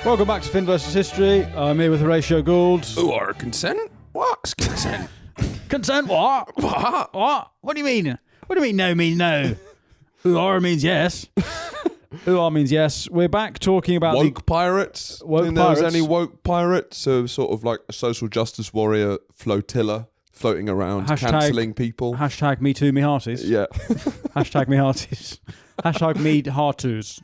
Welcome back to Finn vs. History. I'm here with Horatio Gould. Who are consent? What's consent? Consent what? What? What? What do you mean? What do you mean no means no? Who are means yes. Who are means yes. We're back talking about woke pirates. Woke Think there was pirates. any woke pirates? So sort of like a social justice warrior flotilla floating around, cancelling people. Hashtag me too, me hearties. Yeah. Hashtag me hearties. Hashtag me heartoos.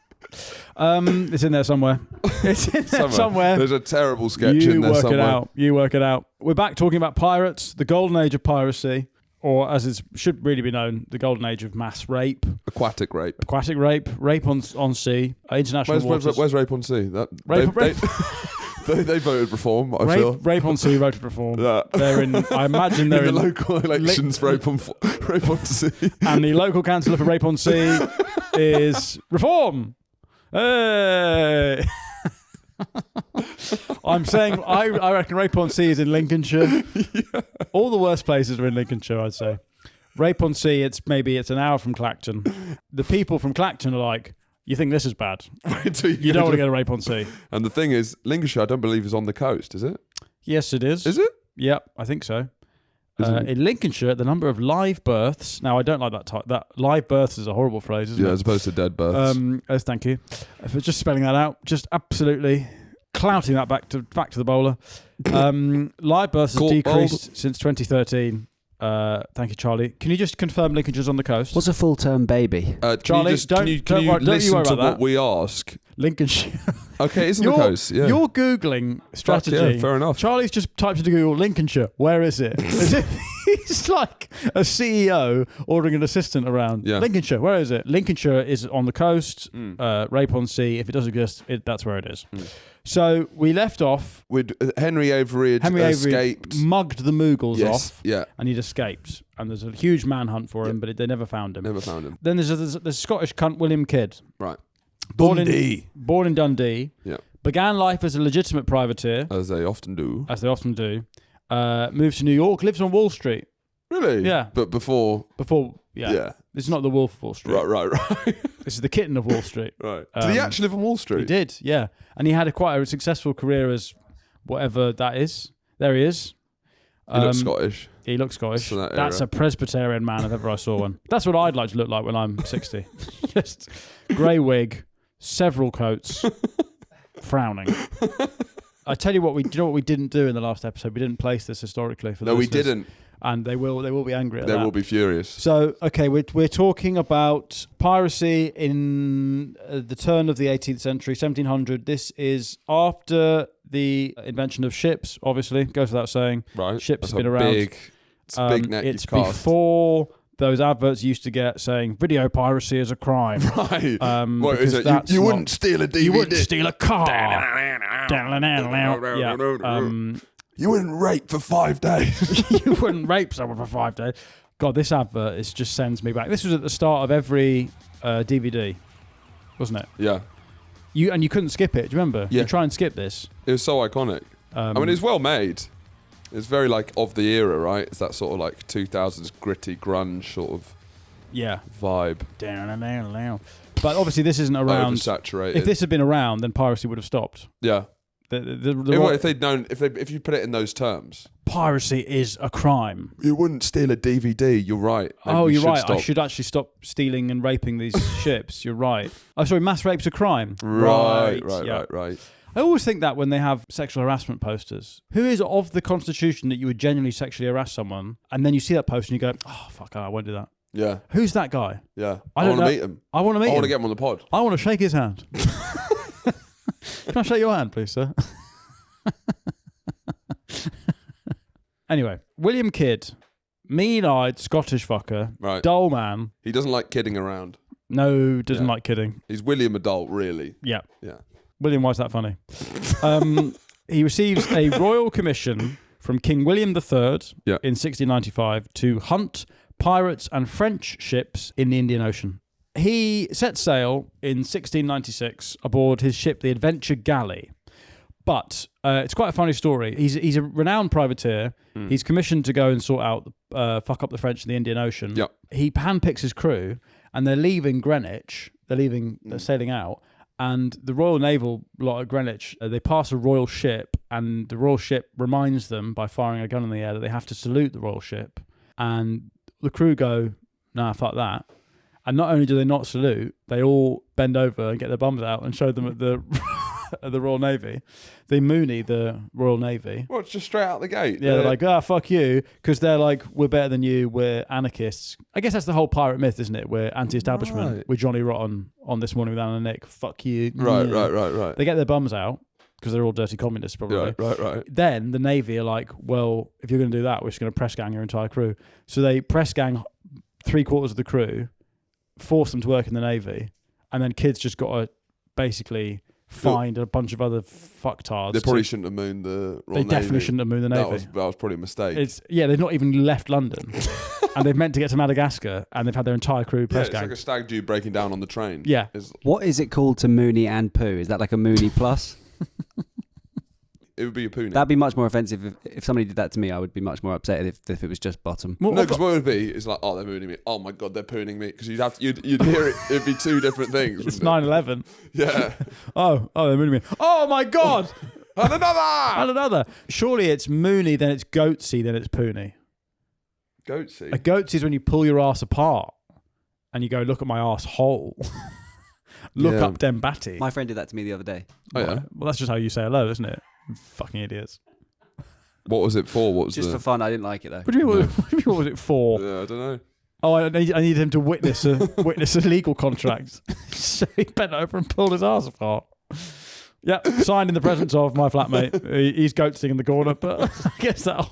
It's in there somewhere. It's in there somewhere. There's a terrible sketch in there somewhere. You work it out. We're back talking about pirates, the golden age of piracy, or as it should really be known, the golden age of mass rape. Aquatic rape. Aquatic rape. Rape on sea. International waters. Where's rape on sea? Rape. They voted reform, I feel. Rape on sea voted reform. Yeah. I imagine they're in the local elections, rape on sea. And the local councillor for rape on sea is reform. Hey. I'm saying I reckon rape on sea is in Lincolnshire. Yeah. All the worst places are in Lincolnshire, I'd say. Rape on sea, it's an hour from Clacton. The people from Clacton are like, you think this is bad? You don't want to go to rape on sea. And the thing is, Lincolnshire, I don't believe, is on the coast, is it? Yes, it is. Is it? Yep, I think so. In Lincolnshire, the number of live births. Now, I don't like that type. That live births is a horrible phrase, isn't it? Yeah, as opposed to dead births. Thank you for just spelling that out. Just absolutely clouting that back to the bowler. Live births has decreased since 2013. Thank you, Charlie. Can you just confirm Lincolnshire's on the coast? What's a full-term baby? Charlie, can you listen to what we ask? Lincolnshire. Okay, it's on the coast. Yeah. You're Googling strategy. Yeah, fair enough. Charlie's just typed into Google Lincolnshire. Where is it? As if he's like a CEO ordering an assistant around. Yeah. Lincolnshire, where is it? Lincolnshire is on the coast. Rape on sea. If it does exist, that's where it is. So we left off with Henry Avery escaped, mugged the Moogles off, yeah, and he'd escaped. And there's a huge manhunt for him, but they never found him. Then there's a Scottish cunt, William Kidd, right? Born in Dundee. Yeah. Began life as a legitimate privateer, as they often do. Moved to New York, lives on Wall Street. Really? Yeah. But before. Yeah. This is not the Wolf of Wall Street. Right. This is the kitten of Wall Street. Right. Did he actually live on Wall Street? He did, yeah. And he had quite a successful career as whatever that is. There he is. He looks Scottish. He looks Scottish. That's a Presbyterian man if ever I saw one. That's what I'd like to look like when I'm 60. Just grey wig, several coats, frowning. I tell you what, do you know what we didn't do in the last episode? We didn't place this historically for the listeners. We didn't. And they will be angry at that. They will be furious. So, okay, we're talking about piracy in the turn of the 18th century, 1700. This is after the invention of ships, obviously. Goes without saying. Right. Ships have been around. It's a big net It's you've cast. Before those adverts used to get saying video piracy is a crime. Right. What is it? You wouldn't steal a DVD. You wouldn't steal a car. You wouldn't rape for 5 days. You wouldn't rape someone for 5 days. God, this advert just sends me back. This was at the start of every DVD, wasn't it? Yeah. You couldn't skip it. Do you remember? Yeah. You try and skip this. It was so iconic. I mean, it's well made. It's very like of the era, right? It's that sort of like 2000s gritty grunge sort of vibe. But obviously this isn't around. Oversaturated. If this had been around, then piracy would have stopped. Yeah. If they'd known, if you put it in those terms, piracy is a crime. You wouldn't steal a DVD. You're right. Maybe you're right. I should actually stop stealing and raping these ships. You're right. Oh, sorry. Mass rape's a crime. Right. I always think that when they have sexual harassment posters, who is of the constitution that you would genuinely sexually harass someone, and then you see that poster and you go, "Oh fuck, I won't do that." Yeah. Who's that guy? Yeah. I want to meet him. I want to get him on the pod. I want to shake his hand. Can I shake your hand, please, sir? Anyway, William Kidd, mean-eyed Scottish fucker, right. Dull man. He doesn't like kidding around. No, doesn't like kidding. He's William Adult, really. Yeah. Yeah. William, why is that funny? He receives a royal commission from King William III in 1695 to hunt pirates and French ships in the Indian Ocean. He set sail in 1696 aboard his ship, the Adventure Galley. But it's quite a funny story. He's a renowned privateer. He's commissioned to go and sort out, fuck up the French in the Indian Ocean. Yep. He handpicks his crew, and they're leaving Greenwich. They're sailing out, And the Royal Naval lot at Greenwich, they pass a royal ship, and the royal ship reminds them by firing a gun in the air that they have to salute the royal ship. And the crew go, nah, fuck that. And not only do they not salute, they all bend over and get their bums out and show them at the at the Royal Navy. They mooney the Royal Navy. Well, it's just straight out the gate. Yeah, they're like, fuck you, because they're like, we're better than you, we're anarchists. I guess that's the whole pirate myth, isn't it? We're anti-establishment. Right. We're Johnny Rotten on This Morning with Alan and Nick. Fuck you. Right, Yeah. right. They get their bums out, because they're all dirty communists, probably. Right. Then the Navy are like, well, if you're going to do that, we're just going to press gang your entire crew. So they press gang 3/4 of the crew, force them to work in the Navy, and then kids just got to basically find a bunch of other fucktards. They probably shouldn't have mooned the Royal Navy. Definitely shouldn't have mooned the Navy. That was probably a mistake. They've not even left London. And they've meant to get to Madagascar, and they've had their entire crew press gang. It's like a stag do breaking down on the train. Yeah. What is it called to mooney and poo? Is that like a mooney plus? It would be a poonie. That'd be much more offensive. If somebody did that to me, I would be much more upset if it was just bottom. No, because what it would be is like, oh, they're mooning me. Oh my god, they're pooning me. Because you'd hear it. It'd be two different things. It's 9/11. Yeah. oh, they're mooning me. Oh my god. And another. Surely it's moony, then it's goatsy, then it's poony. Goatsy. A goatsy is when you pull your ass apart and you go, look at my ass hole. Look up dem batty. My friend did that to me the other day. Oh yeah. Well, that's just how you say hello, isn't it? Fucking idiots. What was it for? What was just for fun? I didn't like it though. What do you mean? What was it for? Yeah, I don't know. Oh, I need him to witness a legal contract. So he bent over and pulled his ass apart. Yep, signed in the presence of my flatmate. He's goatsing in the corner, but I guess that'll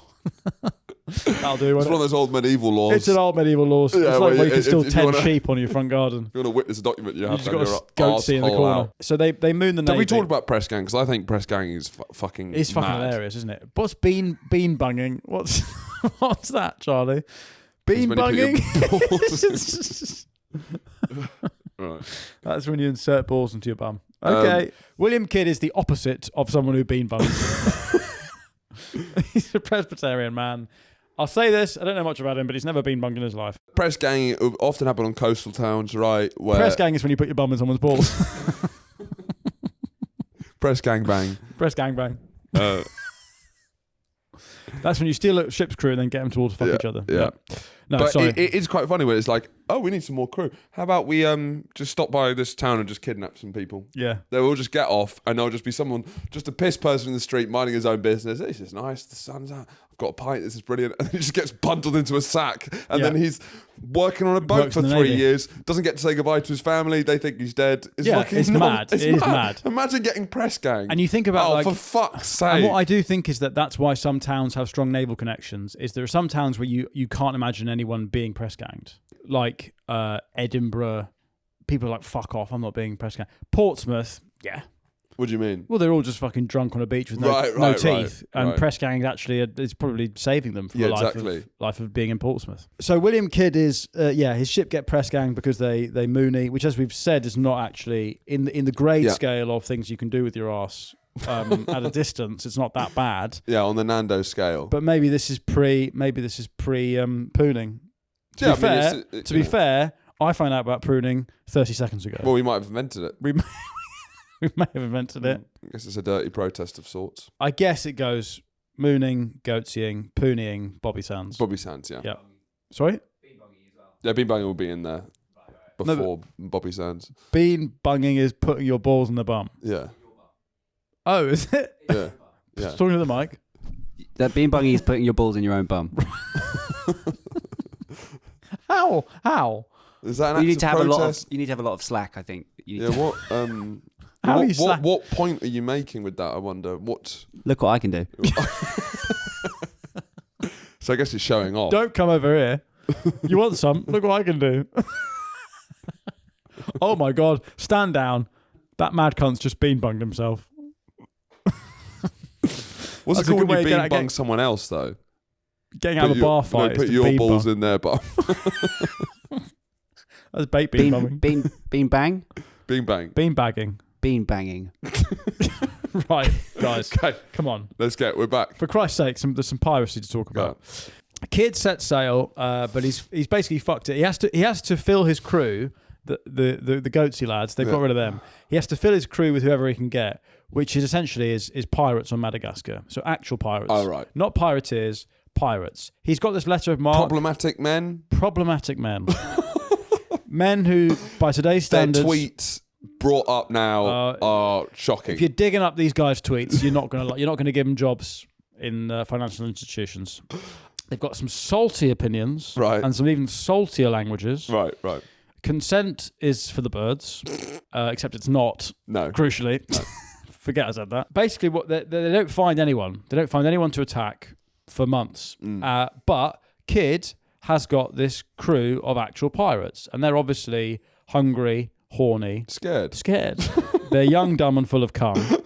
do. It's one of those old medieval laws. It's an old medieval law. It's like where you can still tend sheep on your front garden. If you want to witness a document, you have to have your goatsy in the corner. out. So they moon the Navy. Have we talked about press gang? Because I think press gang is fucking It's fucking mad. hilarious, isn't it? What's bean bunging? What's that, Charlie? Bean bunging? Right. That's when you insert balls into your bum. Okay. William Kidd is the opposite of someone who bean bungs. He's a Presbyterian man. I'll say this, I don't know much about him, but he's never been bunged in his life. Press gang often happen on coastal towns, right? Where Press gang is when you put your bum in someone's balls. Press gang bang. Press gang bang. That's when you steal a ship's crew and then get them to all fuck each other. Yeah. No, but sorry. it is quite funny where it's like, oh, we need some more crew. How about we just stop by this town and just kidnap some people? Yeah. They will just get off and there'll just be someone, just a piss person in the street minding his own business. This is nice. The sun's out. I've got a pint. This is brilliant. And he just gets bundled into a sack. And then he's working on a boat for 3 years. Doesn't get to say goodbye to his family. They think he's dead. It's mad. It is mad. Imagine getting press gang. And you think about for fuck's sake. And what I do think is that's why some towns have strong naval connections, is there are some towns where you can't imagine anyone being press ganged. Like Edinburgh, people are like, fuck off, I'm not being press ganged. Portsmouth, yeah. What do you mean? Well, they're all just fucking drunk on a beach with no teeth. And press gang actually is probably saving them from the life of being in Portsmouth. So William Kidd is, his ship get press gang because they mooney, which as we've said is not actually, in the grade scale of things you can do with your arse at a distance, it's not that bad. Yeah, on the Nando scale. But maybe this is pre pruning. To be fair, I found out about pruning 30 seconds ago. Well, we might have invented it. We may have invented it. I guess it's a dirty protest of sorts. I guess it goes mooning, goatseeing, pooning, Bobby Sands. Bobby Sands, yeah. Yeah. Sorry? Bean bunging as well. Yeah, bean banging will be in there before Bobby Sands. Bean bunging is putting your balls in the bum. Yeah. Oh, is it? Yeah. Just talking to the mic. That bean bunging is putting your balls in your own bum. How? Is that an You act of protest? you need to have a lot of slack, I think. What point are you making with that, I wonder? Look what I can do. So I guess it's showing off. Don't come over here. You want some? Look what I can do. Oh my God. Stand down. That mad cunt's just bean bunged himself. What's it called when you bean bung someone else, though? Getting out of a bar fight. Put your balls in their bum. That's bait bean bumming. Bean bang? Bean bang. Bean bagging. Bean banging. Right, guys. Okay. Come on. We're back. For Christ's sake, there's some piracy to talk about. Kidd sets sail, but he's basically fucked it. He has to fill his crew the goatsy lads. They've got rid of them. He has to fill his crew with whoever he can get, which is essentially is pirates on Madagascar. So actual pirates. Oh, right. Not pirateers, pirates. He's got this letter of marque. Problematic men. Men who, by today's standards, their tweets brought up now are shocking. If you're digging up these guys' tweets, you're not gonna give them jobs in financial institutions. They've got some salty opinions, right, and some even saltier languages. Right. Consent is for the birds, except it's not. No. Crucially, no. Forget I said that. Basically, what they don't find anyone. They don't find anyone to attack for months. But Kid has got this crew of actual pirates, and they're obviously hungry, horny, scared. They're young, dumb, and full of cum.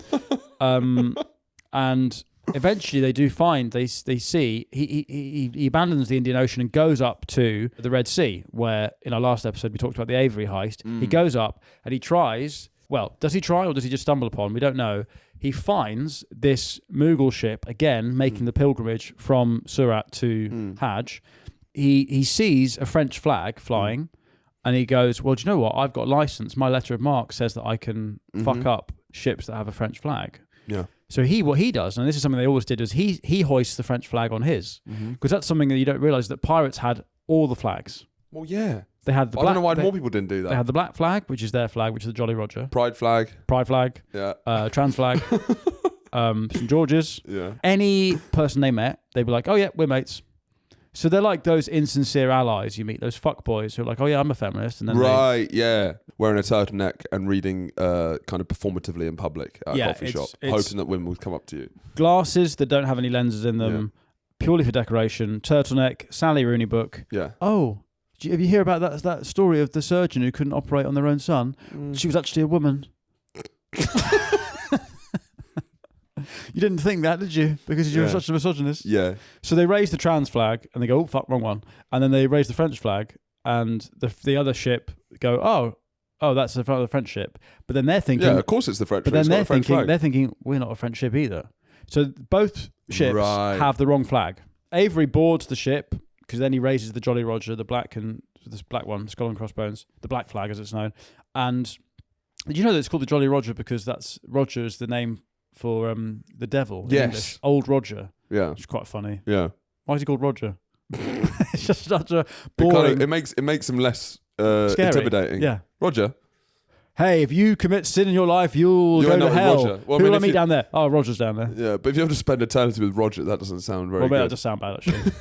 And eventually, they do find they see he abandons the Indian Ocean and goes up to the Red Sea, where in our last episode we talked about the Avery heist. He goes up and he tries. Well, does he try or does he just stumble upon? We don't know. He finds this Mughal ship again making the pilgrimage from Surat to Hajj. He sees a French flag flying, and he goes, "Well, do you know what? I've got a license. My letter of marque says that I can fuck up ships that have a French flag." Yeah. So what he does, and this is something they always did, is he hoists the French flag on his, because that's something that you don't realise, that pirates had all the flags. Well, yeah. They had the I don't know why more people didn't do that. They had the black flag, which is their flag, which is the Jolly Roger. Pride flag. Yeah. Trans flag. St. George's. Yeah. Any person they met, they'd be like, "Oh yeah, we're mates." So they're like those insincere allies you meet, those fuckboys who are like, "Oh yeah, I'm a feminist," and then wearing a turtleneck and reading kind of performatively in public at a coffee shop, hoping that women would come up to you. Glasses that don't have any lenses in them, purely for decoration. Turtleneck, Sally Rooney book. Yeah. Oh, have you hear about that story of the surgeon who couldn't operate on their own son? She was actually a woman. You didn't think that, did you? Because you're such a misogynist. Yeah. So they raise the trans flag and they go, "Oh fuck, wrong one." And then they raise the French flag, and the other ship go, "Oh, that's the French ship." But then they're thinking, "Yeah, of course it's the French." But then they're thinking, "We're not a French ship either." So both ships have the wrong flag. Avery boards the ship because then he raises the Jolly Roger, the black one, skull and crossbones, the black flag as it's known. And did you know that it's called the Jolly Roger because that's Roger is the name for the devil in English. Old Roger. Yeah. Which is quite funny. Yeah. Why is he called Roger? It's just such a boring... It makes him less intimidating. Yeah. Roger. Hey, if you commit sin in your life, you'll go to hell. Roger. Well, who will I meet down there? Oh, Roger's down there. Yeah, but if you have to spend eternity with Roger, that doesn't sound very good. Well, that does sound bad, actually.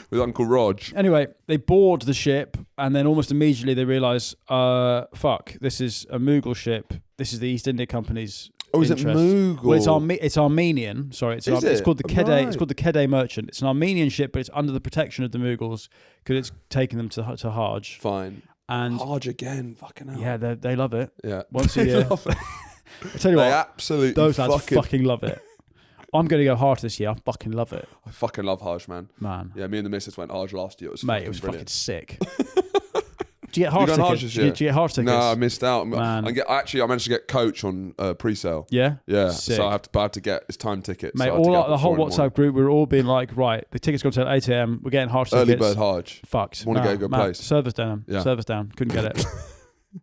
With Uncle Rog. Anyway, they board the ship, and then almost immediately they realise, fuck, this is a Mughal ship. This is the East India Company's interest. Is it Mughal? Well, it's Armenian. Sorry, it's called the Kedai. Right. It's called the Kedai Merchant. It's an Armenian ship, but it's under the protection of the Mughals because it's taking them to Hajj. Fine. And Hajj again, fucking hell. Yeah, they love it. Yeah, once a year. I tell you what, absolutely those lads fucking love it. I'm going to go Hajj this year. I fucking love it. I fucking love Hajj, man. Yeah, me and the missus went Hajj last year. It was brilliant. fucking sick. Do you get Hajj tickets? Did you get Hajj tickets? No, I missed out. Man. I managed to get Coach on pre-sale. Yeah? Yeah. Sick. So I have to get his time ticket. Mate, so the whole WhatsApp group, we're all being like, right, the tickets go to 8 a.m. We're getting Hajj tickets. Early bird Hajj. Fucked. Want to get a good place. Servers down. Yeah. Servers down. Couldn't get it.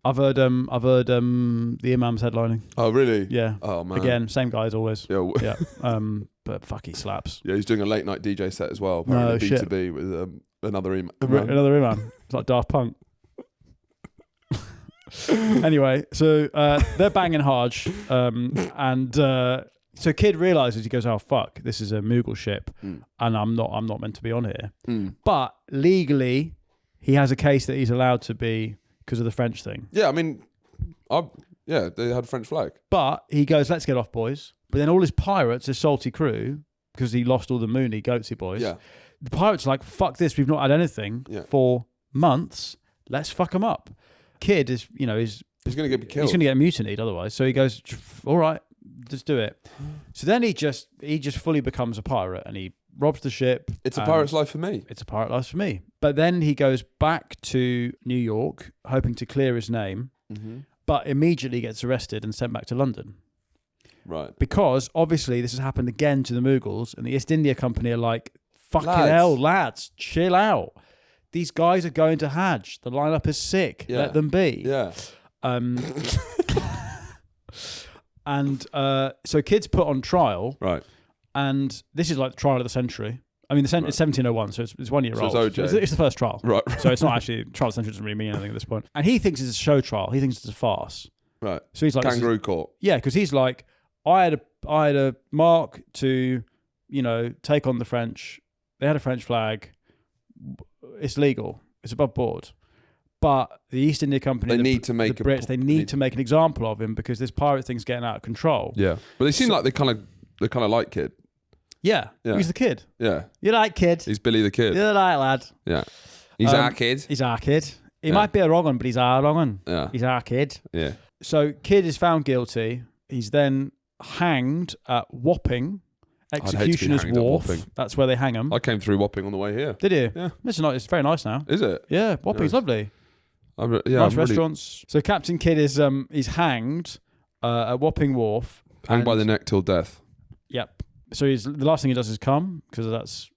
I've heard the Imam's headlining. Oh, really? Yeah. Oh, man. Again, same guy as always. Yeah. Yeah. But fuck, he slaps. Yeah, he's doing a late night DJ set as well. Apparently B2B with another Imam. Another Imam. It's like Daft Punk. Anyway, so they're banging Hajj, and so Kid realizes, he goes, "Oh fuck, this is a Mughal ship, and I'm not meant to be on here." But legally, he has a case that he's allowed to be because of the French thing. Yeah, I mean, they had a French flag. But he goes, "Let's get off, boys." But then all his pirates, his salty crew, because he lost all the Mooney goatsy boys. Yeah. The pirates are like, "Fuck this, we've not had anything for months. Let's fuck them up." Kid is, he's going to get killed. He's going to get mutinied otherwise. So he goes, "All right, just do it." So then he just fully becomes a pirate and he robs the ship. It's a pirate's life for me. It's a pirate life for me. But then he goes back to New York, hoping to clear his name, but immediately gets arrested and sent back to London. Right. Because obviously this has happened again to the Mughals, and the East India Company are like, "Fucking lads. hell, lads, chill out. these guys are going to Hajj. The lineup is sick. Yeah. Let them be. Yeah. And so Kidd's put on trial. Right. And this is like the trial of the century. I mean, it's 1701, so it's 1 year So old. it's OJ. It's the first trial. Right. So it's not actually, trial of the century doesn't really mean anything at this point. And he thinks it's a show trial. He thinks it's a farce. Right. So he's like, Kangaroo court. Yeah, because he's like, I had a mark to, take on the French. They had a French flag. It's legal. It's above board. But the East India Company, they need to make the Brits, they need to make an example of him because this pirate thing's getting out of control. Yeah, but they seem like they kind of like Kidd. Yeah, he's the kid. Yeah, You like Kidd. he's Billy the Kid. You like lad. Yeah, he's our kid. He's our kid. He might be a wrong one, but he's our wrong one. Yeah, He's our kid. yeah. So Kidd is found guilty. He's then hanged at Wapping, Executioner's hanged at Wharf. Wapping. That's where they hang him. I came through Wapping on the way here. Did you? Yeah. It's very nice now. Is it? Yeah, Wapping's lovely. Nice restaurants. So Captain Kidd is he's hanged at Wapping Wharf. Hanged by the neck till death. Yep. So the last thing he does is come because that's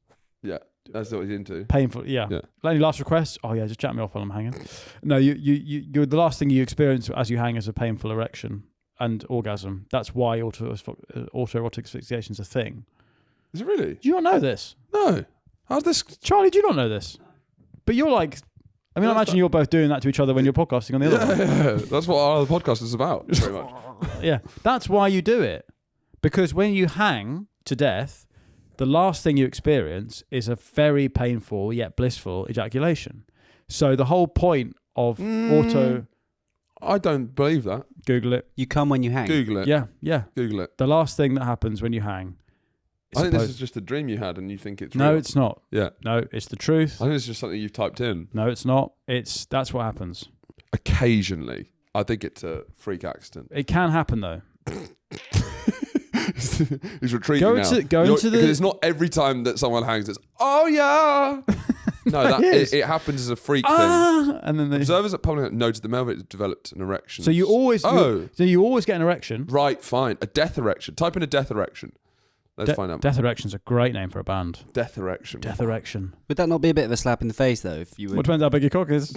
that's what he's into. painful. Yeah. Any last requests? Oh yeah, just chat me off while I'm hanging. No, you're the last thing you experience as you hang is a painful erection and orgasm. That's why autoerotic asphyxiation is a thing. Is it really? Do you not know this? No. How's this? Charlie, do you not know this? But you're like, I imagine you're both doing that to each other when you're podcasting on the other one. Yeah, that's what our other podcast is about. Pretty much. Yeah, that's why you do it. Because when you hang to death, the last thing you experience is a very painful yet blissful ejaculation. So the whole point of I don't believe that. Google it. You come when you hang. Google it. Yeah. Google it. The last thing that happens when you hang. I think this is just a dream you had and you think it's real. No, it's not. Yeah. No, it's the truth. I think it's just something you've typed in. No, it's not. That's what happens. Occasionally. I think it's a freak accident. It can happen though. He's retreating now. Because it's not every time that someone hangs, it's, oh yeah. No, it happens as a freak thing. And then Observers at Public noted the male victim developed an erection. So you always get an erection. Right, fine. A death erection. Type in a death erection. Let's find out. Death Erection's a great name for a band. Death erection. Death Erection. Would that not be a bit of a slap in the face though? If you Well, depends how big your cock is.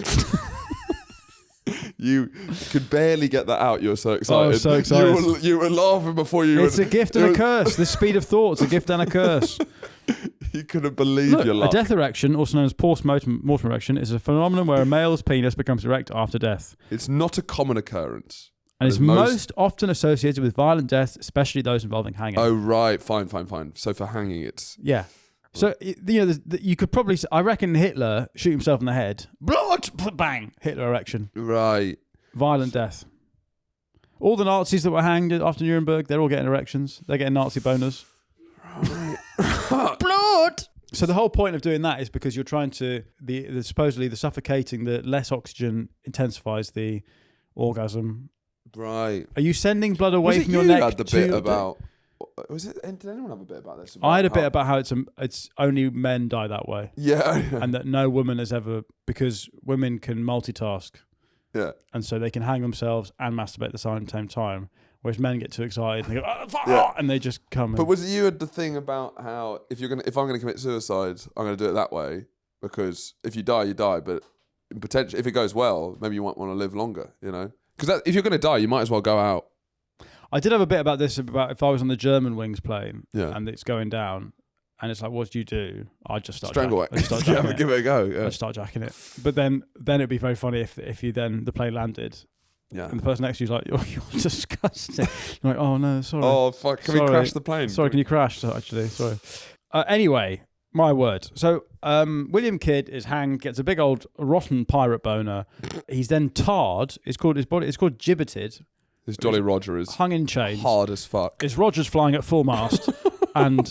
You could barely get that out. You were so excited. I was so excited. You were laughing before you. It's a gift and a curse. The speed of thought's a gift and a curse. You couldn't believe your luck. A death erection, also known as post-mortem erection, is a phenomenon where a male's penis becomes erect after death. It's not a common occurrence. And it's most often associated with violent deaths, especially those involving hanging. Oh, right. Fine. So for hanging, it's... Yeah. So, you could probably... I reckon Hitler shoot himself in the head. Blood! Bang! Hitler erection. Right. Violent death. All the Nazis that were hanged after Nuremberg, they're all getting erections. They're getting Nazi boners. Right. Blood! So the whole point of doing that is because you're trying to... supposedly the suffocating, the less oxygen intensifies the orgasm. Right. Are you sending blood away from your neck? Had the bit about... Was it? Did anyone have a bit about this? I had a bit about how it's only men die that way. Yeah. And that no woman has ever... Because women can multitask. Yeah. And so they can hang themselves and masturbate at the same time. Whereas men get too excited and they go, and they just come. But was it you had the thing about how if I'm gonna commit suicide, I'm gonna do it that way because if you die, you die. But potentially, if it goes well, maybe you might want to live longer. Because if you're gonna die, you might as well go out. I did have a bit about this about if I was on the German wings plane and it's going down and it's like, what do you do? I'd just start strangle it. Give it a go. Yeah. I'd start jacking it. But then it'd be very funny if the plane landed. Yeah. And the person next to you is like, you're disgusting. You're like, oh no, sorry. Oh fuck, can we crash the plane? Sorry, can you crash? So, actually, sorry. Anyway, my word. So William Kidd is hanged, gets a big old rotten pirate boner. He's then tarred. It's called gibbeted. This Jolly Roger is hung in chains. Hard as fuck. It's Roger's flying at full mast, and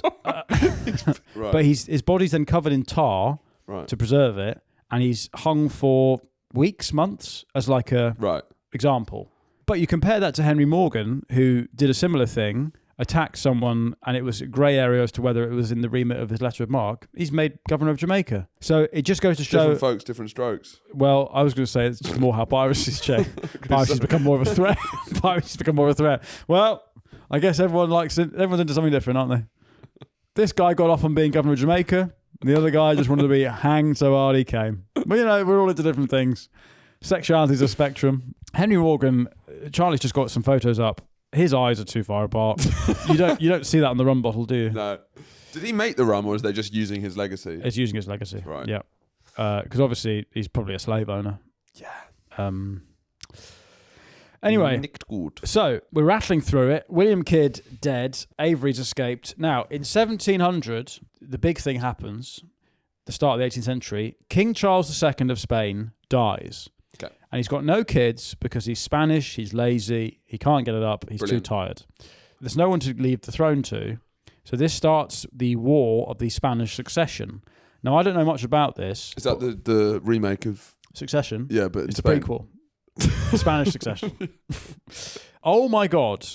but his body's then covered in tar to preserve it, and he's hung for weeks, months as like a example. But you compare that to Henry Morgan, who did a similar thing, attacked someone, and it was a grey area as to whether it was in the remit of his letter of marque. He's made governor of Jamaica. So it just goes to show... Different folks, different strokes. Well, I was going to say it's just more how piracy's changed. Piracy's become more of a threat. Piracy's become more of a threat. Well, I guess everyone's into something different, aren't they? This guy got off on being governor of Jamaica, and the other guy just wanted to be hanged so hard he came. But, we're all into different things. Sexuality is a spectrum. Henry Morgan, Charlie's just got some photos up. His eyes are too far apart. You don't see that on the rum bottle, do you? No. Did he make the rum, or is they just using his legacy? It's using his legacy. Right. Yeah. Because obviously he's probably a slave owner. Yeah. Anyway, Nicked good. so we're rattling through it. William Kidd dead. Avery's escaped. Now, in 1700, the big thing happens. The start of the 18th century. King Charles II of Spain dies. Okay. And he's got no kids because he's Spanish, he's lazy, he can't get it up, he's Brilliant. too tired. There's no one to leave the throne to. So this starts the War of the Spanish Succession. Now, I don't know much about this. Is that the remake of Succession? Yeah, but it's a Spain. prequel. Spanish Succession. Oh my God.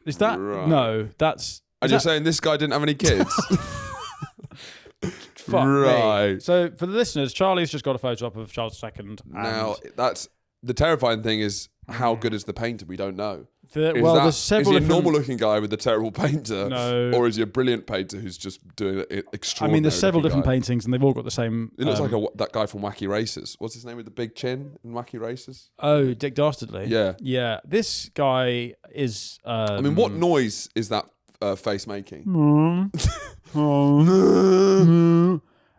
Is that... Right. No, that's... And you're saying this guy didn't have any kids? Fuck right. me. So for the listeners, Charlie's just got a photo up of Charles II. And Now, that's... The terrifying thing is, how good is the painter? We don't know. There's several. Is he a normal-looking guy with a terrible painter, No. or is he a brilliant painter who's just doing it extraordinary? I mean, there's several different guy? paintings, and they've all got the same. It looks like that guy from Wacky Races. What's his name with the big chin in Wacky Races? Oh, Dick Dastardly. Yeah. Yeah. This guy is. I mean, what noise is that face making?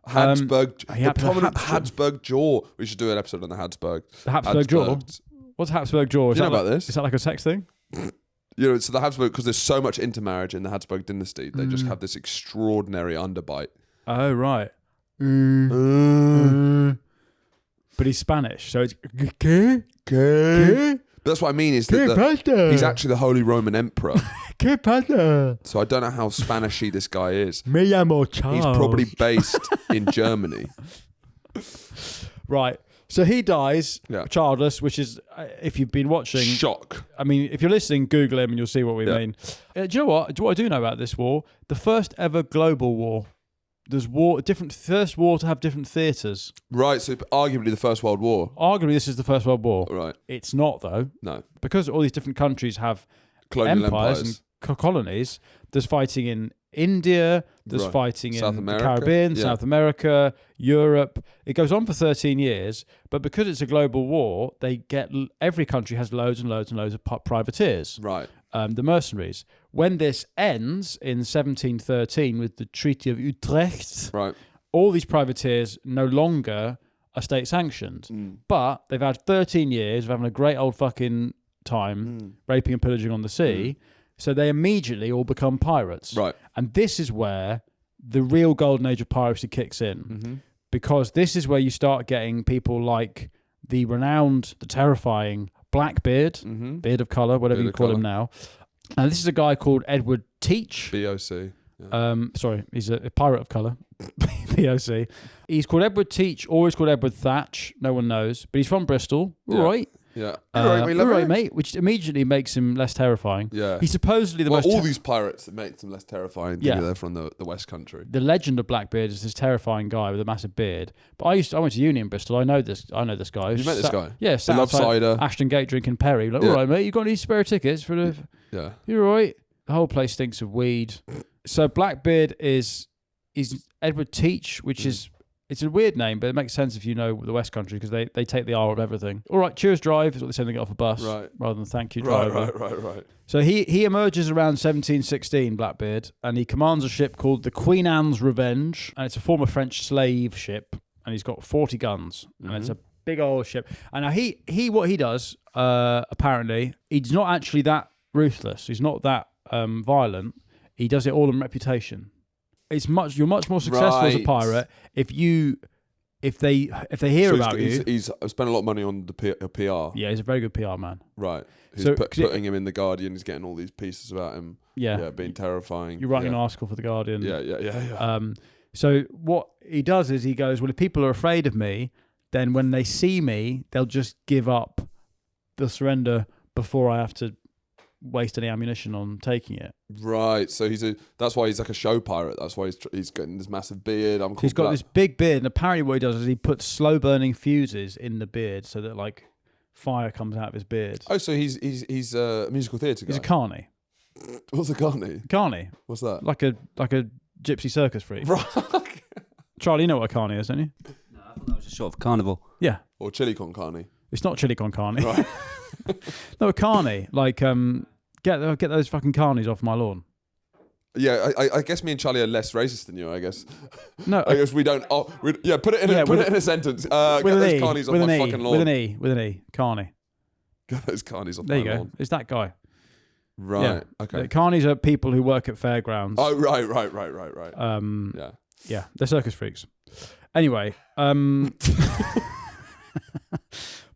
Habsburg, the prominent Habsburg jaw. We should do an episode on the Habsburg. The Habsburg jaw. What's Habsburg jaw? Do you know about this? Is that like a sex thing? So the Habsburg, because there's so much intermarriage in the Habsburg dynasty, they just have this extraordinary underbite. Oh, right. But he's Spanish, so it's... But that's what I mean, is that he's actually the Holy Roman Emperor. So I don't know how Spanishy this guy is. Me llamo Charles. He's probably based in Germany. Right. So he dies childless, which is, if you've been watching... Shock. I mean, if you're listening, Google him and you'll see what we mean. Do you know what? What I do know about this war? The first ever global war. There's first war to have different theatres. Right, so arguably the First World War. Arguably, this is the First World War. Right. It's not, though. No. Because all these different countries have Colonial empires and colonies. There's fighting in India. There's fighting South in America. the Caribbean, South America, Europe. It goes on for 13 years. But because it's a global war, every country has loads and loads and loads of privateers. Right. The mercenaries. When this ends in 1713 with the Treaty of Utrecht, right, all these privateers no longer are state sanctioned. But they've had 13 years of having a great old fucking time raping and pillaging on the sea. So they immediately all become pirates. Right. And this is where the real golden age of piracy kicks in. Because this is where you start getting people like the renowned, the terrifying Blackbeard, beard of colour, whatever you call him now. And this is a guy called Edward Teach. BOC. Yeah. Sorry, he's a pirate of colour. BOC. He's called Edward Teach, or he's called Edward Thatch. No one knows. But he's from Bristol. All right. Yeah. All right, mate. Which immediately makes him less terrifying. Yeah. He's supposedly the most... all these pirates that make them less terrifying. They're from the West Country. The legend of Blackbeard is this terrifying guy with a massive beard. But I went to uni in Bristol. I know this guy. You met this guy? Yeah. He loves cider. Ashton Gate drinking Perry. Like, all right, mate. You got any spare tickets for the... Yeah. You're all right. The whole place stinks of weed. So Blackbeard is Edward Teach, which is... It's a weird name, but it makes sense if you know the West Country because they take the R of everything. All right, cheers, drive is what they say when they get off a bus, rather than thank you, driver. Right. So he emerges around 1716, Blackbeard, and he commands a ship called the Queen Anne's Revenge, and it's a former French slave ship, and he's got 40 guns, and it's a big old ship. And now what he does, apparently, he's not actually that ruthless. He's not that violent. He does it all on reputation. You're much more successful as a pirate if they hear about you. He's spent a lot of money on the PR. Yeah, he's a very good PR man. Right. Who's putting him in the Guardian. He's getting all these pieces about him. Yeah, being terrifying. You're writing an article for the Guardian. Yeah. So what he does is he goes, well, if people are afraid of me, then when they see me, they'll just give up. They'll surrender before I have to waste any ammunition on taking it. Right, so that's why he's like a show pirate. That's why he's getting this massive beard. He's got this big beard, and apparently what he does is he puts slow burning fuses in the beard so that like fire comes out of his beard. Oh, so he's a musical theatre guy. He's a carny. What's a carny? Carny. What's that? Like a gypsy circus freak. Right. Charlie, you know what a carny is, don't you? No, I That was just short of carnival. Yeah. Or chili con carne. It's not chili con carne. Right. No, carne. Like, get those fucking carnies off my lawn. Yeah, I guess me and Charlie are less racist than you. I guess. No, I guess we don't. Oh, put it in a sentence. Get those carnies off my fucking lawn. With an E, carne. Get those carnies off There my you go. lawn. It's that guy. Right. Yeah. Okay. The carnies are people who work at fairgrounds. Oh, right. Yeah. Yeah. They're circus freaks. Anyway,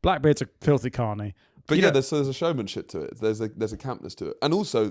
Blackbeard's a filthy carny. But there's a showmanship to it. There's a campness to it, and also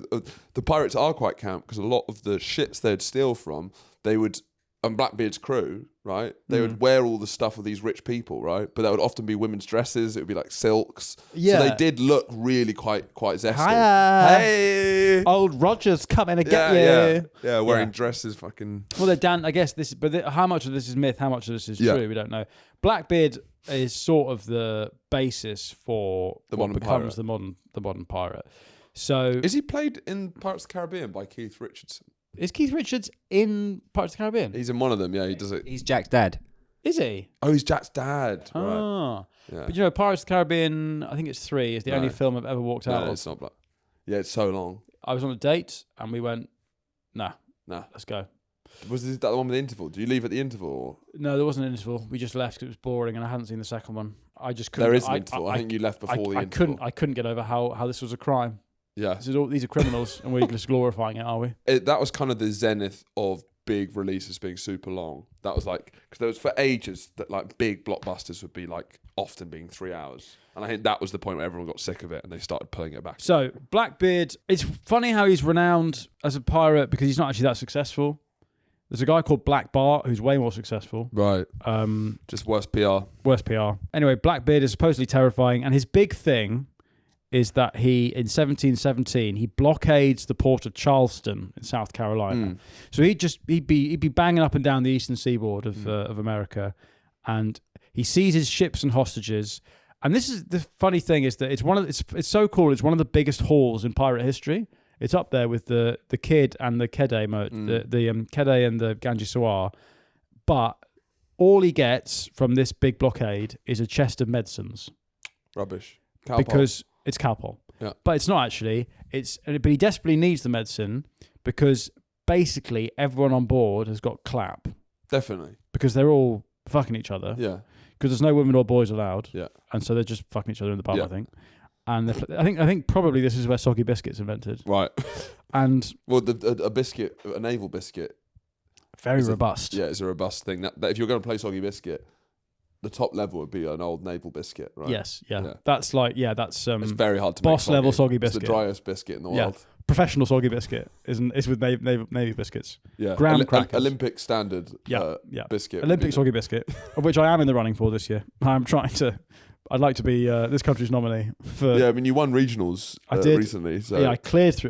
the pirates are quite camp because a lot of the ships they'd steal from, they would, and Blackbeard's crew, right? They would wear all the stuff of these rich people, right? But that would often be women's dresses. It would be like silks. Yeah. So they did look really quite zesty. Hiya. Hey, Old Roger's coming to get you. Yeah, wearing dresses, fucking. Well, they're Dan. I guess this, but how much of this is myth? How much of this is true? We don't know. Blackbeard is sort of the basis for what becomes the modern pirate. So is he played in Pirates of the Caribbean by Keith Richardson? Is Keith Richards in Pirates of the Caribbean? He's in one of them. Yeah, he does it. He's Jack's dad. Is he? Oh, he's Jack's dad. Ah. Right. Yeah. But Pirates of the Caribbean, I think it's 3. Is the only film I've ever walked out of. No, it's not. Yeah, it's so long. I was on a date and we went, nah, let's go. Was that the one with the interval? Do you leave at the interval? Or? No, there wasn't an interval. We just left because it was boring and I hadn't seen the second one. I just couldn't. There is an interval. I think you left before the interval. I couldn't get over how this was a crime. Yeah. These are criminals and we're just glorifying it, are we? That was kind of the zenith of big releases being super long. That was like, because there was for ages that like big blockbusters would be like often being 3 hours. And I think that was the point where everyone got sick of it and they started pulling it back. So Blackbeard, it's funny how he's renowned as a pirate because he's not actually that successful. There's a guy called Black Bart who's way more successful. Right. Just worse PR. Worse PR. Anyway, Blackbeard is supposedly terrifying, and his big thing is that in 1717, he blockades the port of Charleston in South Carolina. So he'd be banging up and down the eastern seaboard of America, and he seizes ships and hostages. And this is the funny thing is that it's so cool. It's one of the biggest hauls in pirate history. It's up there with the Kid and the Kedai the Kedai and the Ganges-Soir. But all he gets from this big blockade is a chest of medicines. Rubbish. Because it's Calpol. Yeah. But it's not actually. But he desperately needs the medicine because basically everyone on board has got clap. Definitely. Because they're all fucking each other. Yeah. Because there's no women or boys allowed. Yeah. And so they're just fucking each other in the bum, I think. And I think probably this is where soggy biscuits invented. Right. And a naval biscuit. Very robust. It's a robust thing. That if you're going to play soggy biscuit, the top level would be an old naval biscuit, right? Yes, yeah. That's it's very hard to boss make level soggy biscuit. It's the driest biscuit in the world. Professional soggy biscuit is with Navy biscuits. Yeah. Graham crackers. Olympic standard biscuit. Olympic soggy biscuit, of which I am in the running for this year. I'd like to be this country's nominee for. Yeah, I mean, you won regionals recently. So I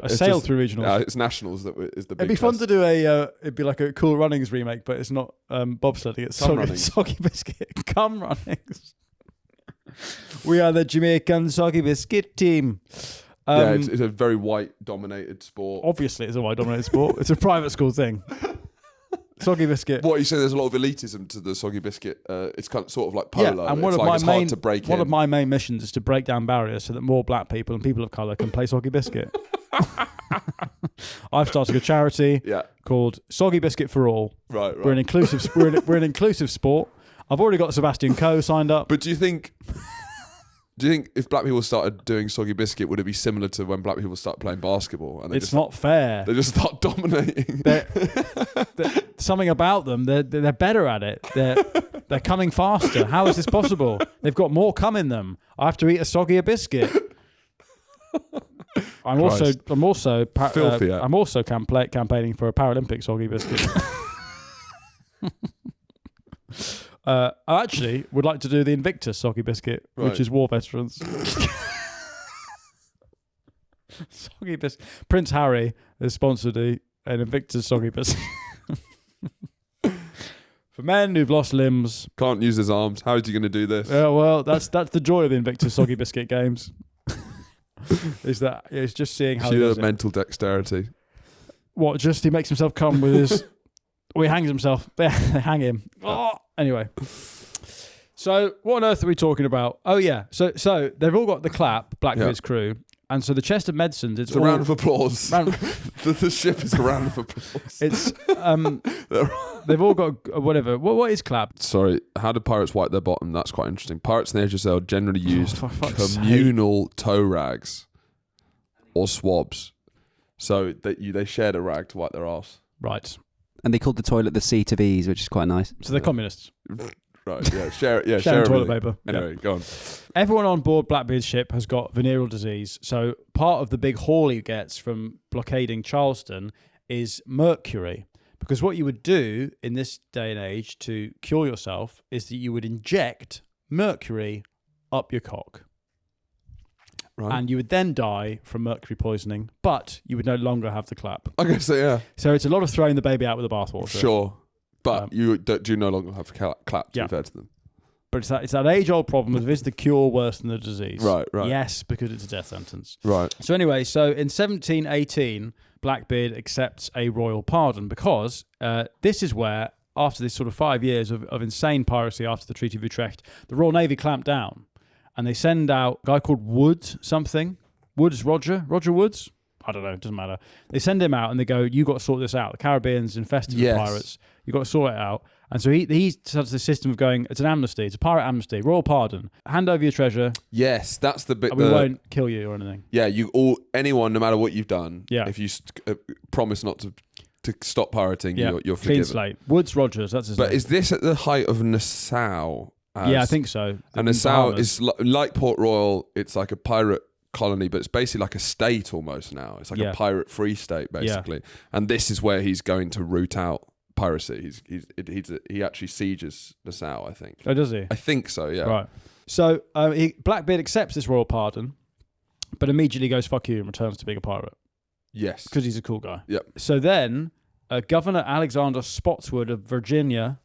sailed through regionals. Yeah, it's nationals that is the big. It'd be fun to do it'd be like a Cool Runnings remake, but it's not bobsledding. It's soggy biscuit. Come Runnings. We are the Jamaican soggy biscuit team. It's a very white-dominated sport. Obviously, it's a white-dominated sport. It's a private school thing. Soggy biscuit. What you say? There's a lot of elitism to the soggy biscuit. It's kind of sort of like polo. And it's hard to break in. One of my main missions is to break down barriers so that more black people and people of colour can play soggy biscuit. I've started a charity called Soggy Biscuit for All. Right. We're an inclusive. we're an inclusive sport. I've already got Sebastian Coe signed up. But do you think if black people started doing soggy biscuit, would it be similar to when black people start playing basketball? And it's not fair. They just start dominating. Something about them, they're better at it. They're coming faster. How is this possible? They've got more cum in them. I have to eat a soggier biscuit. I'm also campaigning for a Paralympic soggy biscuit. I actually would like to do the Invictus soggy biscuit, which is war veterans. Soggy biscuit. Prince Harry has sponsored an Invictus soggy biscuit. For men who've lost limbs. Can't use his arms. How is he going to do this? Yeah, well, that's the joy of the Invictus soggy biscuit games. It's just seeing how he does mental dexterity. What, just he makes himself come with his... Well, he hangs himself. They hang him. Oh, anyway. So what on earth are we talking about? Oh yeah, so they've all got the clap, Blackbeard's crew, and so the chest of medicines. It's a round of applause. The ship is a round of applause. It's they've all got whatever. What is clap? Sorry, how do pirates wipe their bottom? That's quite interesting. Pirates in the HSL generally use communal toe rags or swabs, so that they shared a rag to wipe their arse. Right. And they called the toilet the seat of ease, which is quite nice. So they're communists. Right, yeah, share toilet paper. Anyway, go on. Everyone on board Blackbeard's ship has got venereal disease, so part of the big haul he gets from blockading Charleston is mercury. Because what you would do in this day and age to cure yourself is that you would inject mercury up your cock. Right. And you would then die from mercury poisoning, but you would no longer have the clap. Okay, so yeah. So it's a lot of throwing the baby out with the bathwater. Sure. But you do no longer have clap to be fair to them. But it's that age-old problem of is the cure worse than the disease? Right. Yes, because it's a death sentence. Right. So anyway, in 1718, Blackbeard accepts a royal pardon because this is where, after this sort of 5 years of insane piracy after the Treaty of Utrecht, the Royal Navy clamped down. And they send out a guy called Woods Roger Woods? I don't know, it doesn't matter. They send him out and they go, you got to sort this out. The Caribbean's infested with pirates. You got to sort it out. And so he starts the system of going, it's an amnesty, it's a pirate amnesty, royal pardon. Hand over your treasure. Yes, that's the bit. And we won't kill you or anything. Yeah, anyone, no matter what you've done, if you promise not to stop pirating, you're forgiven. Clean slate. Woods Rogers, that's his name. But is this at the height of Nassau? Yeah, I think so. And Nassau is like Port Royal. It's like a pirate colony, but it's basically like a state almost now. It's like a pirate-free state, basically. Yeah. And this is where he's going to root out piracy. He actually sieges Nassau, I think. Oh, does he? I think so, yeah. Right. So Blackbeard accepts this royal pardon, but immediately goes, fuck you, and returns to being a pirate. Yes. Because he's a cool guy. Yep. So then, Governor Alexander Spotswood of Virginia,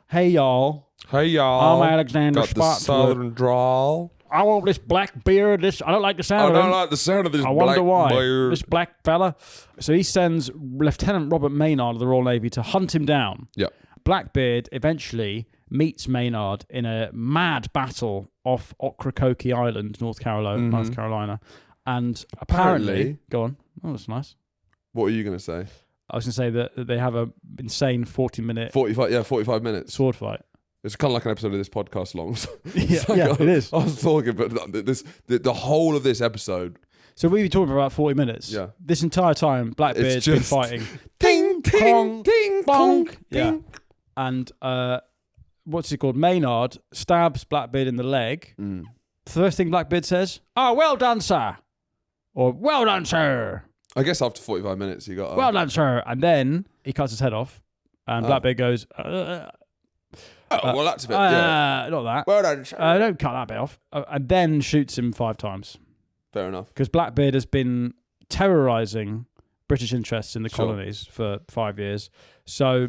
hey y'all, I'm Alexander Spotswood. The southern drawl. I want this Blackbeard. I don't like the sound of him. I don't like the sound of this Blackbeard. I wonder why. This black fella. So he sends Lieutenant Robert Maynard of the Royal Navy to hunt him down. Yep. Blackbeard eventually meets Maynard in a mad battle off Ocracoke Island, North Carolina. And apparently... Go on. Oh, that's nice. What were you going to say? I was going to say that they have a insane 40-minute... 45 minutes. Sword fight. It's kind of like an episode of this podcast long. It is. I was talking, but the whole of this episode. So we were talking for about 40 minutes. Yeah. This entire time, Blackbeard's been fighting. Ding, ding, ding, bonk. Yeah. And what's it called? Maynard stabs Blackbeard in the leg. The first thing Blackbeard says, "Oh, well done, sir," or "Well done, sir." I guess after 45 minutes, you got. Well done, sir, and then he cuts his head off, and Blackbeard goes. Well, that's a bit. Not that. Well done. Don't cut that bit off. And then shoots him 5 times. Fair enough. Because Blackbeard has been terrorising British interests in the colonies for 5 years. So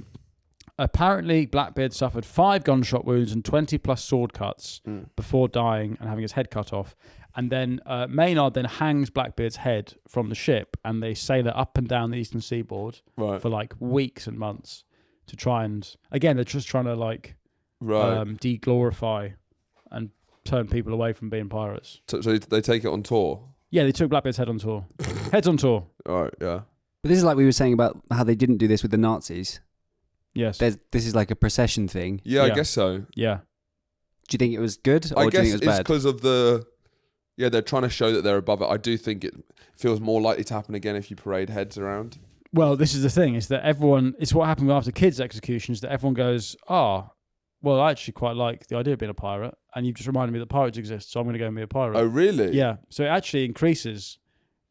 apparently Blackbeard suffered 5 gunshot wounds and 20 plus sword cuts before dying and having his head cut off. And then Maynard then hangs Blackbeard's head from the ship, and they sail it up and down the eastern seaboard for like weeks and months to try and... Again, they're just trying to like... de-glorify and turn people away from being pirates. So they take it on tour? Yeah, they took Blackbeard's head on tour. Head's on tour. All right, yeah. But this is like we were saying about how they didn't do this with the Nazis. Yes. This is like a procession thing. Yeah, I guess so. Yeah. Do you think it was good, or I do you guess think it was bad? It's because of the... Yeah, they're trying to show that they're above it. I do think it feels more likely to happen again if you parade heads around. Well, this is the thing, is that everyone... It's what happened after kids' executions, that everyone goes, well, I actually quite like the idea of being a pirate, and you've just reminded me that pirates exist, so I'm going to go and be a pirate. Oh, really? Yeah. So it actually increases,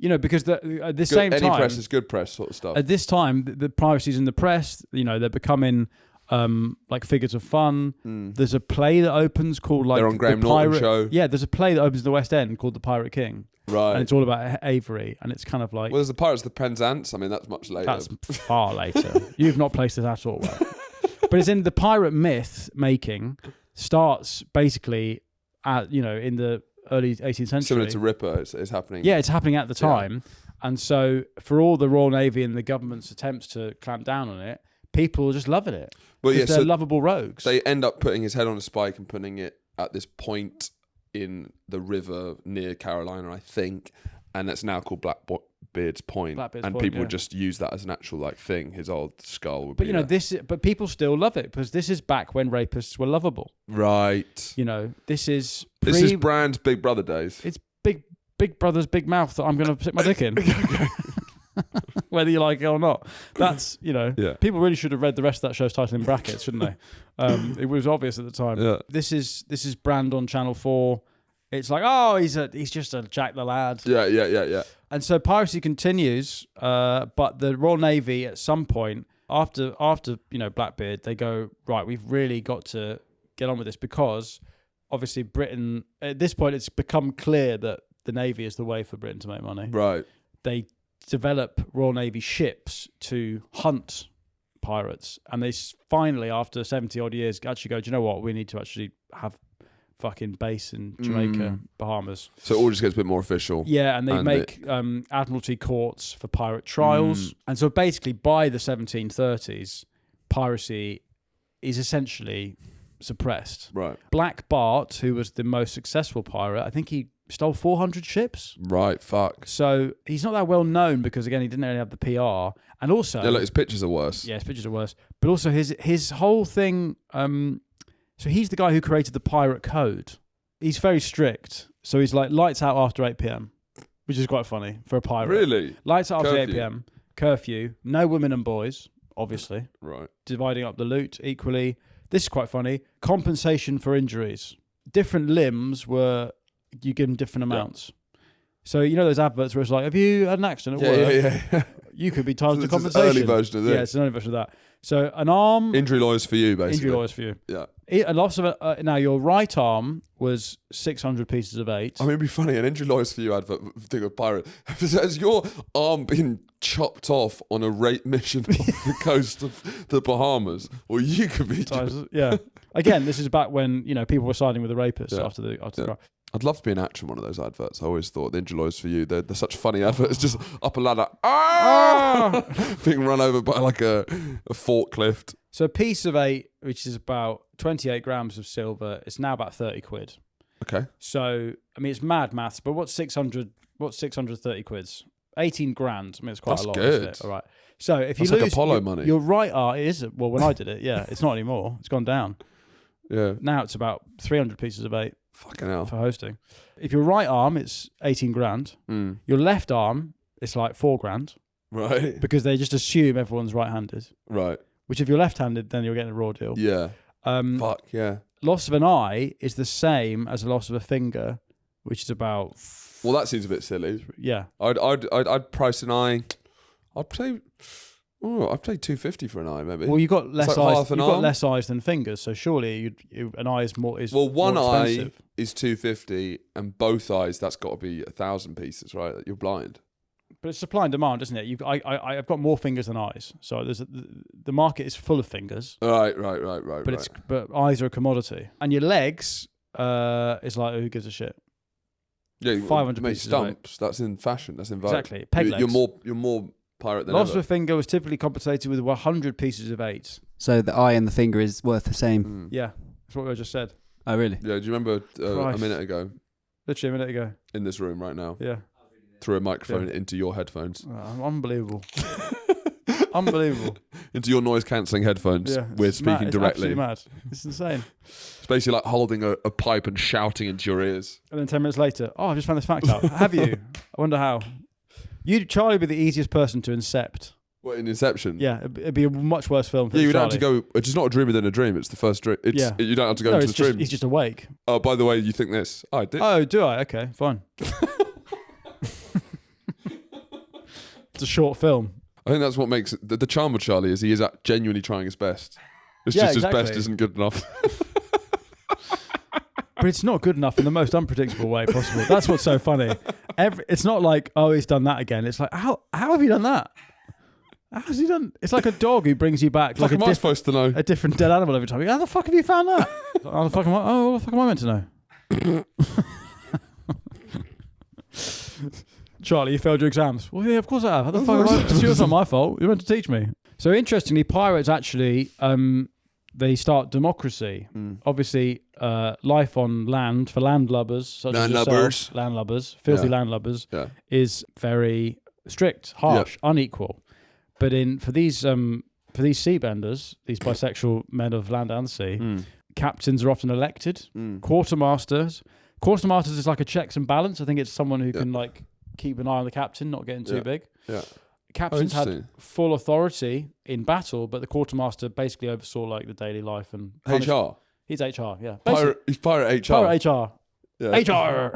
because at the same time... Any press is good press sort of stuff. At this time, the piracy's in the press, they're becoming like figures of fun. There's a play that opens called like... They're on Graham Norton show. Yeah, there's a play that opens in the West End called The Pirate King. Right. And it's all about Avery, and it's kind of like... Well, there's the Pirates of the Penzance. I mean, that's much later. That's far later. You've not placed it at all well. But it's in the pirate myth making starts basically at, in the early 18th century. Similar to Ripper, it's happening. Yeah, it's happening at the time. Yeah. And so for all the Royal Navy and the government's attempts to clamp down on it, people are just loving it. Well, yeah, they're lovable rogues. They end up putting his head on a spike and putting it at this point in the river near Carolina, I think, and that's now called Blackbeard's Point. People just use that as an actual thing. His old skull would be. But but people still love it because this is back when rapists were lovable. Right. This is Brand's Big Brother days. It's Big Brother's big mouth that I'm going to stick my dick in. Whether you like it or not. That's, people really should have read the rest of that show's title in brackets, shouldn't they? It was obvious at the time. Yeah. This is Brand on Channel 4. It's like, oh, he's just a Jack the Lad. Yeah. And so piracy continues, but the Royal Navy at some point, after Blackbeard, they go, right, we've really got to get on with this because obviously Britain, at this point, it's become clear that the Navy is the way for Britain to make money. Right. They develop Royal Navy ships to hunt pirates, and they finally, after 70 odd years, actually go, do you know what, we need to actually have fucking base in Jamaica, Bahamas. So it all just gets a bit more official. Yeah, and they make admiralty courts for pirate trials. And so basically by the 1730s, piracy is essentially suppressed. Right. Black Bart, who was the most successful pirate, I think he stole 400 ships. Right, fuck. So he's not that well known because, again, he didn't really have the PR. And also... Yeah, look, his pictures are worse. Yeah, his pictures are worse. But also his whole thing... so he's the guy who created the pirate code. He's very strict. So he's like, lights out after 8 p.m, which is quite funny for a pirate. Really? Lights out after 8 p.m, curfew, no women and boys, obviously. Right. Dividing up the loot equally. This is quite funny. Compensation for injuries. Different limbs were... You give them different amounts. Yeah. So, those adverts where it's like, have you had an accident at work? Yeah. You could be entitled to compensation. It's an early version of this. Yeah, it's an early version of that. So, an arm... Injury lawyers for you, basically. Injury lawyers for you. Yeah. A loss of... now, your right arm was 600 pieces of 8. I mean, it'd be funny. An injury lawyers for you advert, thing of pirate. Has your arm been chopped off on a rape mission off the coast of the Bahamas? Or you could be... Yeah. Again, this is back when, people were siding with the rapists after the crime. I'd love to be an actor in one of those adverts. I always thought the injury lawyers for you, they're such funny adverts. Just up a ladder, being run over by a forklift. So a piece of 8, which is about 28 grams of silver, it's now about 30 quid. Okay. So, I mean, it's mad maths, but what's 630 quids? 18 grand. I mean, it's quite a lot. That's good. Isn't it? All right. So if you lose lose Apollo money. Your right arm, it is, well, when I did it, yeah, it's not anymore. It's gone down. Yeah. Now it's about 300 pieces of 8. Fucking hell. For hosting. If your right arm, it's 18 grand. Your left arm, it's like 4 grand. Right. Because they just assume everyone's right-handed. Right. Which if you're left-handed, then you're getting a raw deal. Yeah. Fuck, yeah. Loss of an eye is the same as a loss of a finger, which is about... Well, that seems a bit silly. Yeah. I'd price an eye... I'd pay 250 for an eye, maybe. Well, you've got less eyes. You've got less eyes than fingers, so surely an eye is more. Well, one more eye is 250, and both eyes, that's got to be 1,000 pieces, right? You're blind. But it's supply and demand, isn't it? I've got more fingers than eyes, so the market is full of fingers. Right. But eyes are a commodity, and your legs is like, who gives a shit? Yeah, 500 pieces. Stumps. That's in fashion. That's in vogue. Exactly. Peg legs. You're more pirate than loss ever. of a finger was typically compensated with 100 pieces of 8. So the eye and the finger is worth the same. Yeah, that's what I just said. Oh, really? Yeah. Do you remember a minute ago? Literally a minute ago. In this room right now. Yeah. Threw a microphone into your headphones. Unbelievable. Unbelievable. Into your noise cancelling headphones. Yeah, we're speaking mad. directly. It's absolutely mad. It's insane. It's basically like holding a pipe and shouting into your ears. And then 10 minutes later, I've just found this fact out. Have you? I wonder how. Charlie would be the easiest person to incept. What, in Inception? Yeah, it'd be a much worse film for you don't Charlie. have to go... It's not a dream within a dream. It's the first dream. You don't have to go into the dream. He's just awake. Oh, by the way, you think this? I did. Oh, do I? Okay, fine. It's a short film. I think that's what makes it... The charm of Charlie is he is genuinely trying his best. It's just exactly. His best isn't good enough. But it's not good enough in the most unpredictable way possible. That's what's so funny. It's not like, oh, he's done that again. It's like, how have you done that? How has he done? It's like a dog who brings you back like am I supposed to know? A different dead animal every time. How the fuck have you found that? How the fuck am I meant to know? Charlie, you failed your exams. Well, yeah, of course I have. How the fuck am I? It's not my fault. You're meant to teach me. So interestingly, pirates actually they start democracy. Obviously, life on land for landlubbers, such as yourself, landlubbers, filthy landlubbers, is very strict, harsh, unequal. But for these seabenders, these bisexual men of land and sea, captains are often elected. Quartermasters is like a checks and balance. I think it's someone who can like keep an eye on the captain, not getting too big. Yeah. Captains had full authority in battle, but the quartermaster basically oversaw like the daily life and HR. He's HR, yeah. He's pirate HR. Pirate HR. Yeah. HR.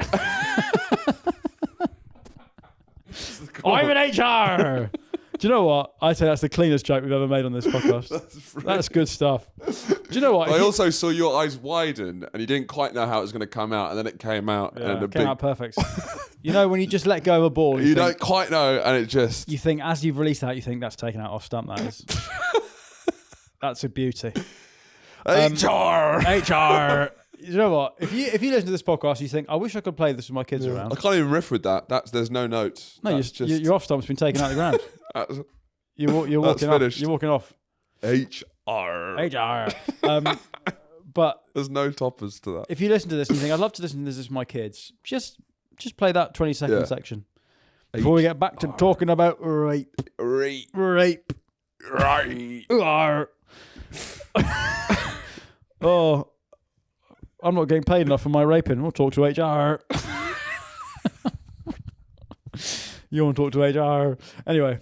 I'm an HR. Do you know what? I say that's the cleanest joke we've ever made on this podcast. That's good stuff. Do you know what? I also saw your eyes widen, and you didn't quite know how it was going to come out, and then it came out. Yeah, it came out perfect. You know, when you just let go of a ball, you don't quite know, and it just... You think, as you've released that, you think that's taken out off stump, that is. That's a beauty. HR! HR! You know what? If you listen to this podcast, you think, I wish I could play this with my kids around. I can't even riff with that. There's no notes. No, your off stump's been taken out of the ground. You're walking off. You're walking off. HR. But there's no toppers to that. If you listen to this and you think, I'd love to listen to this with my kids, just play that 20-second section before we get back to talking about rape. Oh, I'm not getting paid enough for my raping. We'll talk to HR. You want to talk to HR? Anyway,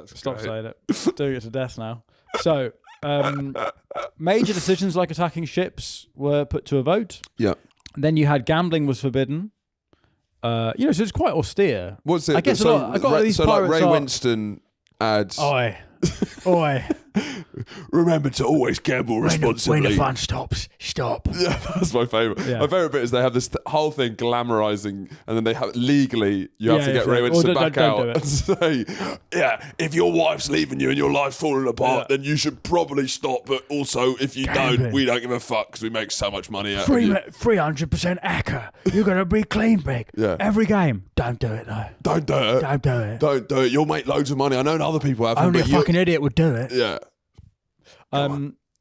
stop saying it. Doing it to death now. So, major decisions like attacking ships were put to a vote. Yeah. Then you had gambling was forbidden. So it's quite austere. What's it? I guess these pirates like Ray Winston ads. Oi. Remember to always gamble responsibly. When the fun stops, stop. Yeah, that's my favourite. Yeah. My favourite bit is they have this whole thing glamorising, and then they have legally you have to get Ray Winston back out and say, if your wife's leaving you and your life's falling apart, then you should probably stop. But also, if you don't, we don't give a fuck because we make so much money out of you. 300% hacker. You're gonna be clean big. Yeah. Every game. Don't do it though. Don't do it. Don't do it. You'll make loads of money. I know other people have. Only a fucking idiot would do it. Yeah.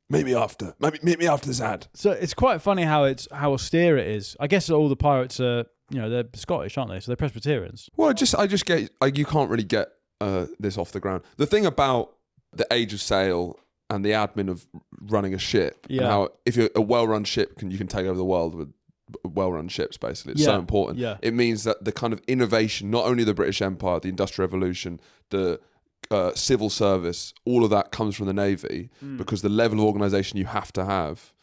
Meet me after. Meet me after this ad. So it's quite funny how austere it is. I guess all the pirates are, they're Scottish, aren't they? So they're Presbyterians. Well, I just get you can't really get this off the ground. The thing about the age of sail and the admin of running a ship, and how if you're a well-run ship, you can take over the world with well-run ships. Basically, it's so important. Yeah. It means that the kind of innovation, not only the British Empire, the Industrial Revolution, the civil service, all of that comes from the Navy because the level of organisation you have to have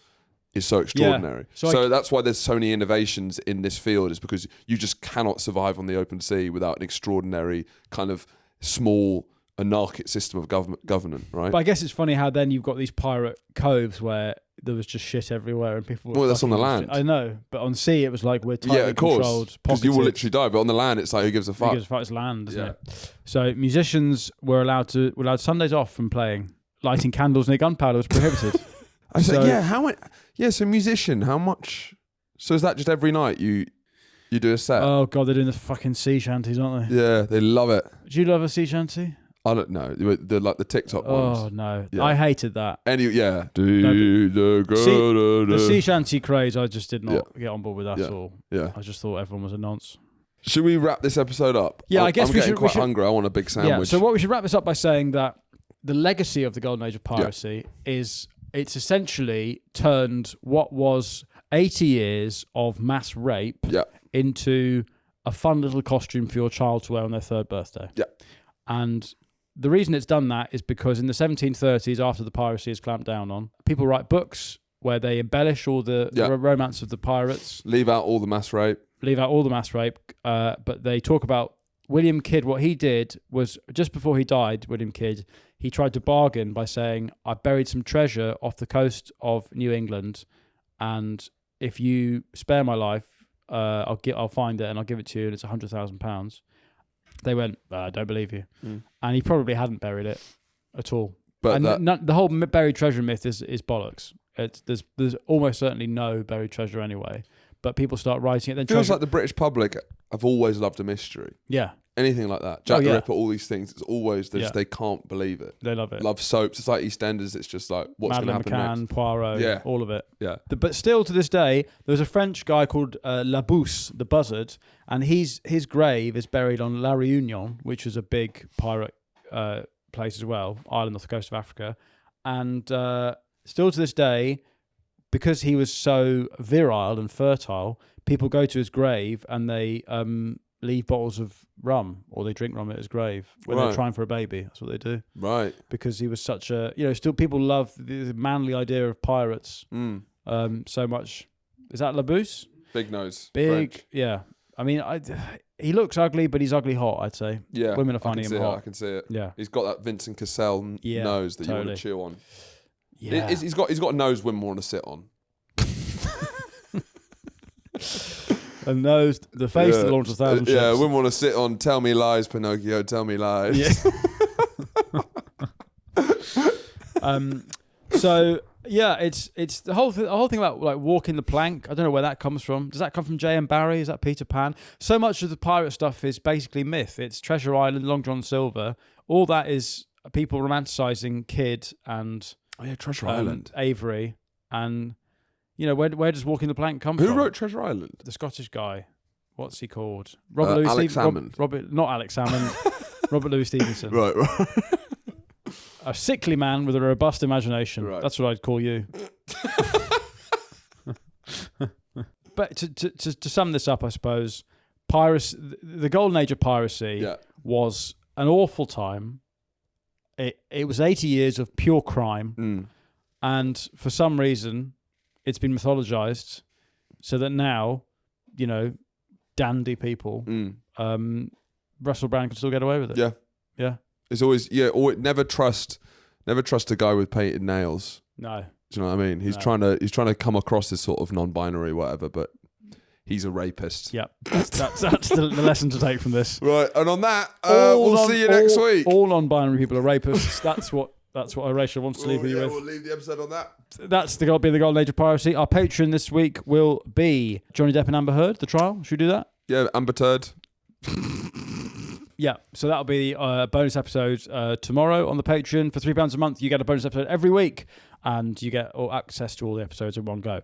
is so extraordinary. Yeah. So that's why there's so many innovations in this field, is because you just cannot survive on the open sea without an extraordinary kind of small anarchic system of government, right? But I guess it's funny how then you've got these pirate coves where there was just shit everywhere and people were... Well, that's on the land. I know, but on sea it was like we're tightly controlled. Because you will literally die, but on the land it's like who gives a fuck? Who gives a fuck? It's land, isn't it? So musicians were allowed Sundays off from playing. Lighting candles near gunpowder was prohibited. I said, how much? Yeah, so musician, how much? So is that just every night you do a set? Oh God, they're doing the fucking sea shanties, aren't they? Yeah, they love it. Do you love a sea shanty? I don't know. The TikTok ones. Oh no, I hated that. The sea shanty craze, I just did not get on board with that at all. Yeah, I just thought everyone was a nonce. Should we wrap this episode up? Yeah, I guess I'm getting quite hungry. I want a big sandwich. Yeah, so what we should wrap this up by saying that the legacy of the golden age of piracy is it's essentially turned what was 80 years of mass rape into a fun little costume for your child to wear on their third birthday. Yeah, and the reason it's done that is because in the 1730s, after the piracy is clamped down on, people write books where they embellish all the romance of the pirates. Leave out all the mass rape. But they talk about William Kidd. What he did was, just before he died, William Kidd, he tried to bargain by saying, I buried some treasure off the coast of New England, and if you spare my life, I'll find it and I'll give it to you, and it's £100,000. They went, I don't believe you. And he probably hadn't buried it at all. But the whole buried treasure myth is bollocks. There's almost certainly no buried treasure anyway. But people start writing it. Then feels like the British public have always loved a mystery. Yeah. anything like that. Jack the Ripper, all these things. It's always they can't believe it. They love it. Love soaps. It's like EastEnders. It's just like what's going to happen McCann, next. Poirot, all of it. Yeah. But still to this day, there's a French guy called La Bousse, the Buzzard, and his grave is buried on La Réunion, which is a big pirate place as well, island off the coast of Africa. And still to this day, because he was so virile and fertile, people go to his grave and they leave bottles of rum, or they drink rum at his grave when they're trying for a baby. That's what they do. Right. Because he was such a, still people love the manly idea of pirates so much. Is that La Bousse? Big nose. Big, French. Yeah. I mean, he looks ugly, but he's ugly hot, I'd say. Yeah. Women are finding him hot. I can see it. Yeah. He's got that Vincent Cassel nose that you want to chew on. Yeah. He's got a nose women want to sit on. And nose, the face that launched 1,000 ships. Yeah, women want to sit on. Tell me lies, Pinocchio. Tell me lies. Yeah. So yeah, it's the whole thing about like walking the plank. I don't know where that comes from. Does that come from J.M. Barrie? Is that Peter Pan? So much of the pirate stuff is basically myth. It's Treasure Island, Long John Silver. All that is people romanticizing Kidd and Treasure Island, Avery, and where does Walking the Plank come from? Who wrote Treasure Island? The Scottish guy. What's he called? Robert Alex Salmond. Not Alex Salmond. Robert Louis Stevenson. Right. A sickly man with a robust imagination. Right. That's what I'd call you. But to sum this up, I suppose, piracy, the golden age of piracy was an awful time. It was 80 years of pure crime. And for some reason, it's been mythologized so that now, dandy people, Russell Brand can still get away with it. Yeah. Yeah. It's always, never trust a guy with painted nails. No. Do you know what I mean? He's trying to come across as sort of non-binary, whatever, but he's a rapist. Yeah. That's the lesson to take from this. Right. And on that, we'll see you next week. All non-binary people are rapists. That's what Horatio wants to leave you with. We'll leave the episode on that. That's the golden age of piracy. Our Patreon this week will be Johnny Depp and Amber Heard, the trial. Should we do that? Yeah, Amber Turd. Yeah, so that'll be a bonus episode tomorrow on the Patreon. For £3 a month, you get a bonus episode every week, and you get access to all the episodes in one go.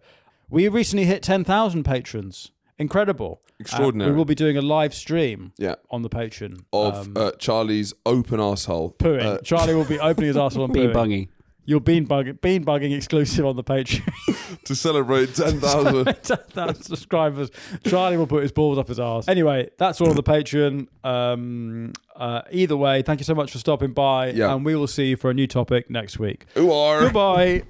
We recently hit 10,000 patrons. Incredible. Extraordinary. We will be doing a live stream on the Patreon. Of Charlie's open arsehole. Pooing. Charlie will be opening his arsehole and pooing. Bean-bunging. You're bean-bugging exclusive on the Patreon. To celebrate 10,000. 10,000 subscribers. Charlie will put his balls up his arse. Anyway, that's all on the Patreon. Either way, thank you so much for stopping by. Yeah. And we will see you for a new topic next week. Goodbye.